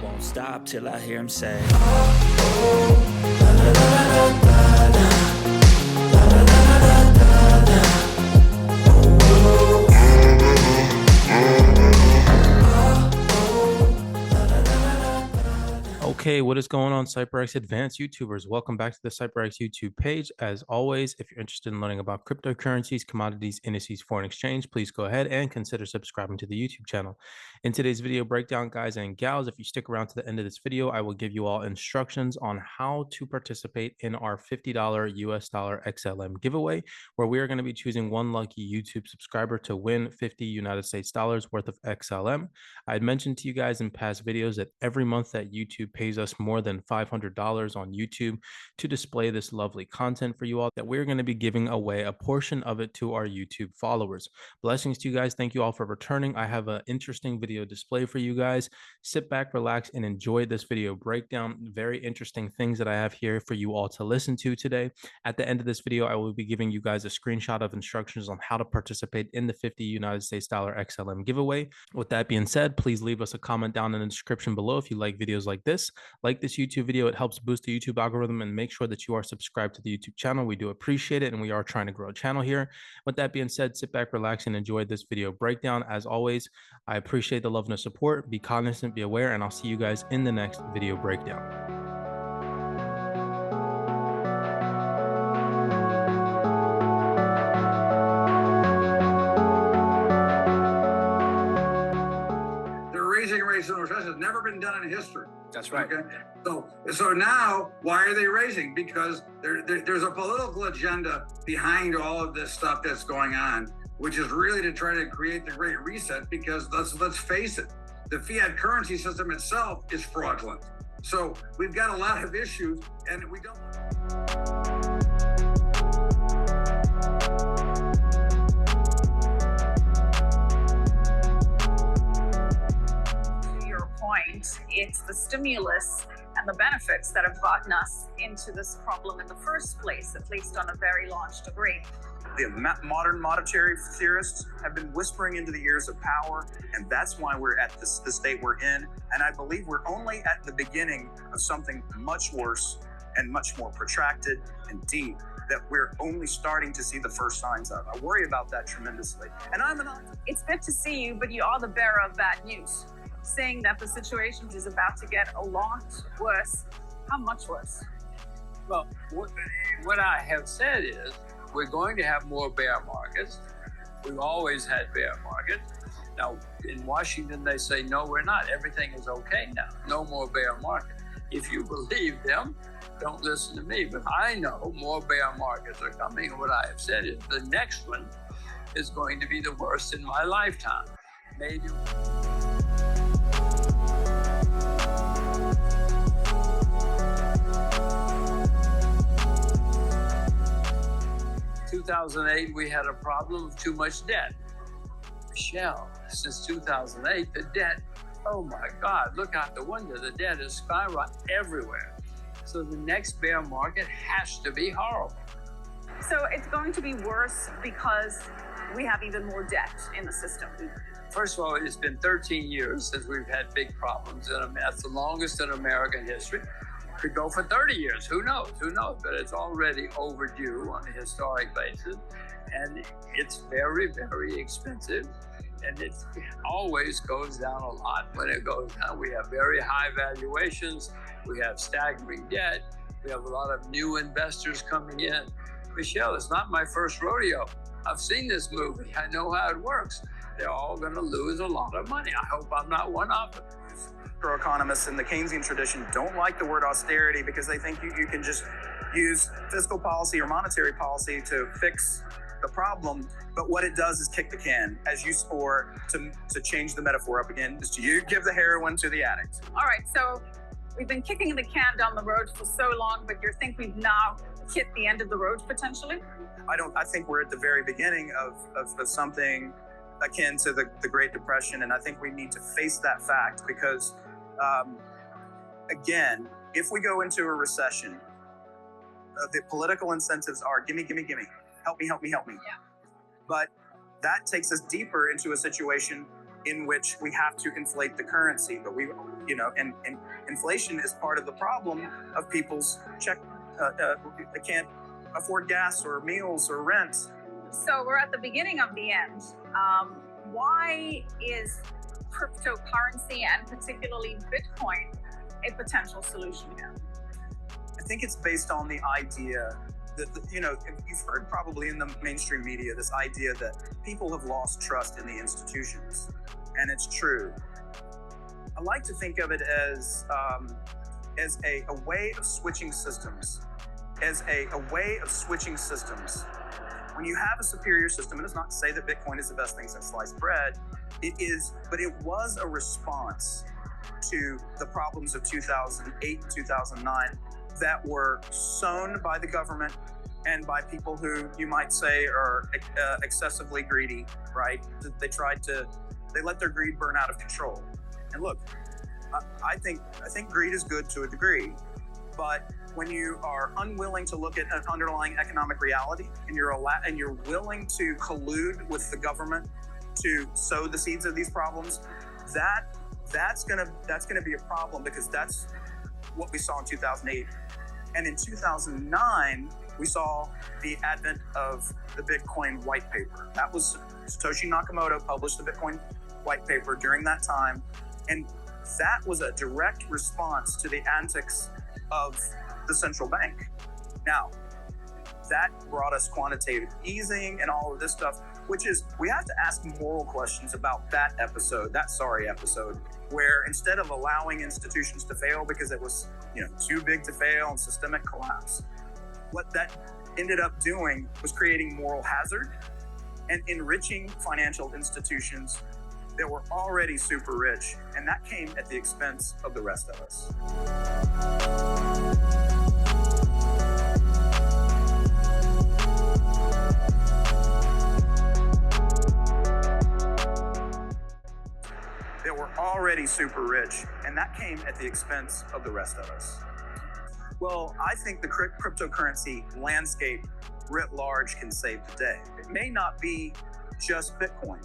won't stop till I hear him say, Okay, what is going on, CYPRX advanced YouTubers? Welcome back to the CYPRX YouTube page. As always, if you're interested in learning about cryptocurrencies, commodities, indices, foreign exchange, please go ahead and consider subscribing to the YouTube channel. In today's video breakdown, guys and gals, if you stick around to the end of this video, I will give you all instructions on how to participate in our $50 US dollar XLM giveaway, where we are going to be choosing one lucky YouTube subscriber to win 50 United States dollars worth of XLM. I had mentioned to you guys in past videos that every month that YouTube pays us more than $500 on YouTube to display this lovely content for you all, that we're going to be giving away a portion of it to our YouTube followers. Blessings to you guys. Thank you all for returning. I have an interesting video display for you guys. Sit back, relax, and enjoy this video breakdown. Very interesting things that I have here for you all to listen to today. At the end of this video, I will be giving you guys a screenshot of instructions on how to participate in the 50 United States dollar XLM giveaway. With that being said, please leave us a comment down in the description below if you like videos like this. Like this YouTube video, it helps boost the YouTube algorithm, and make sure that you are subscribed to the YouTube channel. We do appreciate it, and we are trying to grow a channel here. With that being said, sit back, relax, and enjoy this video breakdown. As always, I appreciate the love and the support. Be cognizant, be aware, and I'll see you guys in the next video breakdown. Has never been done in history. That's right. Okay. So now, why are they raising? Because there's a political agenda behind all of this stuff that's going on, which is really to try to create the Great Reset. Because let's face it, the fiat currency system itself is fraudulent. So we've got a lot of issues, and we don't. It's the stimulus and the benefits that have gotten us into this problem in the first place, at least on a very large degree. The modern monetary theorists have been whispering into the ears of power, and that's why we're at the state we're in. And I believe we're only at the beginning of something much worse and much more protracted and deep that we're only starting to see the first signs of. I worry about that tremendously. And It's good to see you, but you are the bearer of bad news, saying that the situation is about to get a lot worse. How much worse? Well, what I have said is we're going to have more bear markets. We've always had bear markets. Now, in Washington, they say, no, we're not. Everything is okay now. No more bear market. If you believe them, don't listen to me. But I know more bear markets are coming. And what I have said is the next one is going to be the worst in my lifetime. Maybe. 2008, we had a problem of too much debt. Michelle, since 2008, the debt, oh my God, look out the window. The debt is skyrocketing everywhere. So the next bear market has to be horrible. So it's going to be worse because we have even more debt in the system. First of all, it's been 13 years since we've had big problems. And that's the longest in American history. Could go for 30 years. Who knows? Who knows? But it's already overdue on a historic basis. And it's very, very expensive. And it always goes down a lot when it goes down. We have very high valuations. We have staggering debt. We have a lot of new investors coming in. Michelle, it's not my first rodeo. I've seen this movie. I know how it works. They're all going to lose a lot of money. I hope I'm not one of them. Economists in the Keynesian tradition don't like the word austerity because they think you can just use fiscal policy or monetary policy to fix the problem. But what it does is kick the can, as you or to change the metaphor up again, is to give the heroin to the addict. All right, so we've been kicking the can down the road for so long, but you think we've now hit the end of the road potentially? I think we're at the very beginning of something akin to the Great Depression, and I think we need to face that fact because again, if we go into a recession, the political incentives are gimme, gimme, gimme, help me, help me, help me. Yeah. But that takes us deeper into a situation in which we have to inflate the currency, but and inflation is part of the problem of people's they can't afford gas or meals or rent. So we're at the beginning of the end. Why is cryptocurrency and particularly Bitcoin a potential solution here? I think it's based on the idea that, you've heard probably in the mainstream media, this idea that people have lost trust in the institutions. And it's true. I like to think of it as a way of switching systems. When you have a superior system, and it's not to say that Bitcoin is the best thing since sliced bread, it is, but it was a response to the problems of 2008 and 2009 that were sown by the government and by people who you might say are excessively greedy, right? They let their greed burn out of control. And look, I think greed is good to a degree, but when you are unwilling to look at an underlying economic reality and you're willing to collude with the government to sow the seeds of these problems, that's gonna be a problem, because that's what we saw in 2008. And in 2009, we saw the advent of the Bitcoin white paper. That was Satoshi Nakamoto published the Bitcoin white paper during that time. And that was a direct response to the antics of the central bank. Now, that brought us quantitative easing and all of this stuff, which is, we have to ask moral questions about that sorry episode, where instead of allowing institutions to fail because it was, too big to fail and systemic collapse, what that ended up doing was creating moral hazard and enriching financial institutions that were already super rich, and that came at the expense of the rest of us. That were already super rich, and that came at the expense of the rest of us. Well, I think the cryptocurrency landscape writ large can save the day. It may not be just Bitcoin.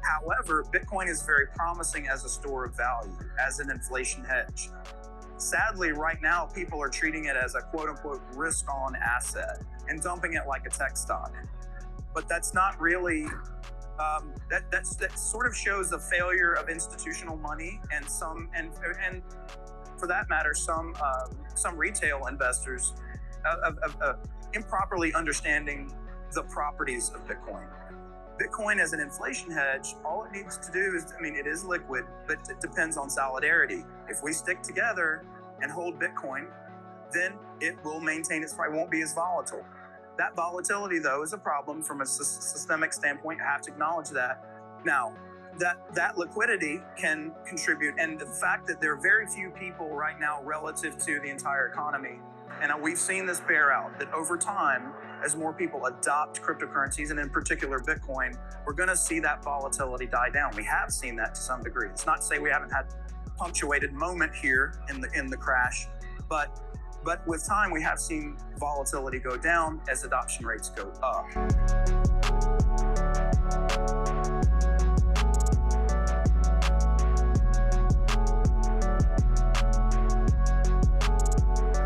However, Bitcoin is very promising as a store of value, as an inflation hedge. Sadly, right now, people are treating it as a quote unquote risk-on asset and dumping it like a tech stock. But that's not really, that sort of shows the failure of institutional money and for that matter, some retail investors of improperly understanding the properties of Bitcoin. Bitcoin as an inflation hedge, all it needs to do is, it is liquid, but it depends on solidarity. If we stick together and hold Bitcoin, then it will maintain its price, won't be as volatile. That volatility, though, is a problem from a systemic standpoint. You have to acknowledge that. Now, that liquidity can contribute, and the fact that there are very few people right now relative to the entire economy, and we've seen this bear out, that over time, as more people adopt cryptocurrencies, and in particular Bitcoin, we're going to see that volatility die down. We have seen that to some degree. It's not to say we haven't had a punctuated moment here in the crash, but with time, we have seen volatility go down as adoption rates go up. I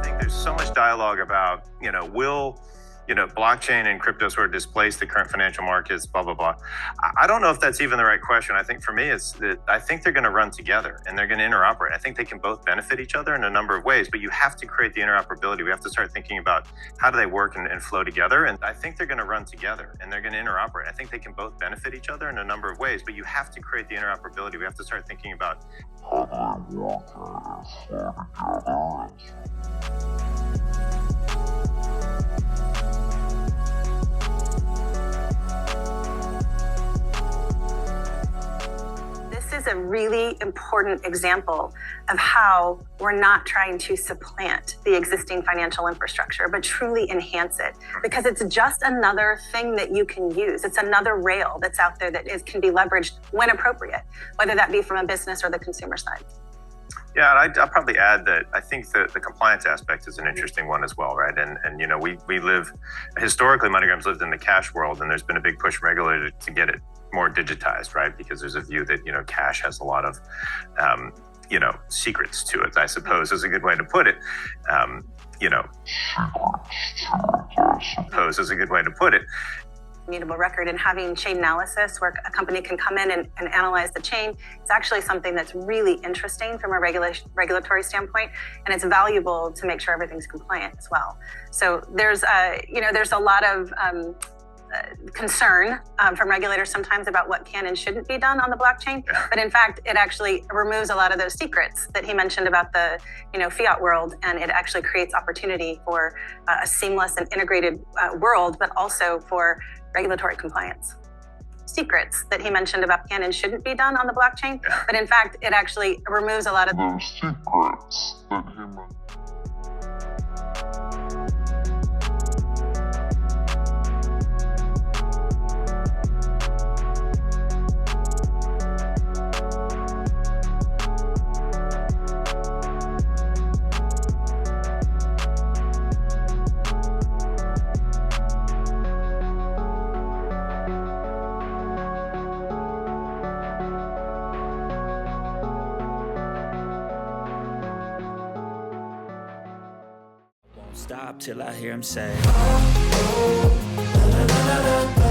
think there's so much dialogue about, will blockchain and crypto sort of displace the current financial markets, blah, blah, blah. I don't know if that's even the right question. I think for me, it's that I think they're going to run together and they're going to interoperate. I think they can both benefit each other in a number of ways, but you have to create the interoperability. We have to start thinking about how do they work and flow together. And I think they're going to run together and they're going to interoperate. I think they can both benefit each other in a number of ways, but you have to create the interoperability. We have to start thinking about This is a really important example of how we're not trying to supplant the existing financial infrastructure, but truly enhance it, because it's just another thing that you can use. It's another rail that's out there that can be leveraged when appropriate, whether that be from a business or the consumer side. Yeah, and I'll probably add that I think that the compliance aspect is an interesting one as well, right? And you know, we live, historically, MoneyGram's lived in the cash world, and there's been a big push from regulators to get it more digitized, right? Because there's a view that, you know, cash has a lot of, you know, secrets to it, I suppose is a good way to put it. You know, suppose is a good way to put it. Immutable record, and having chain analysis where a company can come in and analyze the chain. It's actually something that's really interesting from a regulatory standpoint, and it's valuable to make sure everything's compliant as well. So there's a lot of concern from regulators sometimes about what can and shouldn't be done on the blockchain, but in fact it actually removes a lot of those secrets that he mentioned about the fiat world, and it actually creates opportunity for a seamless and integrated world, but also for regulatory compliance. Secrets that he mentioned about can and shouldn't be done on the blockchain, but in fact it actually removes a lot of those secrets that he mentioned. Stop till I hear him say, oh, oh, la, la, la, la, la.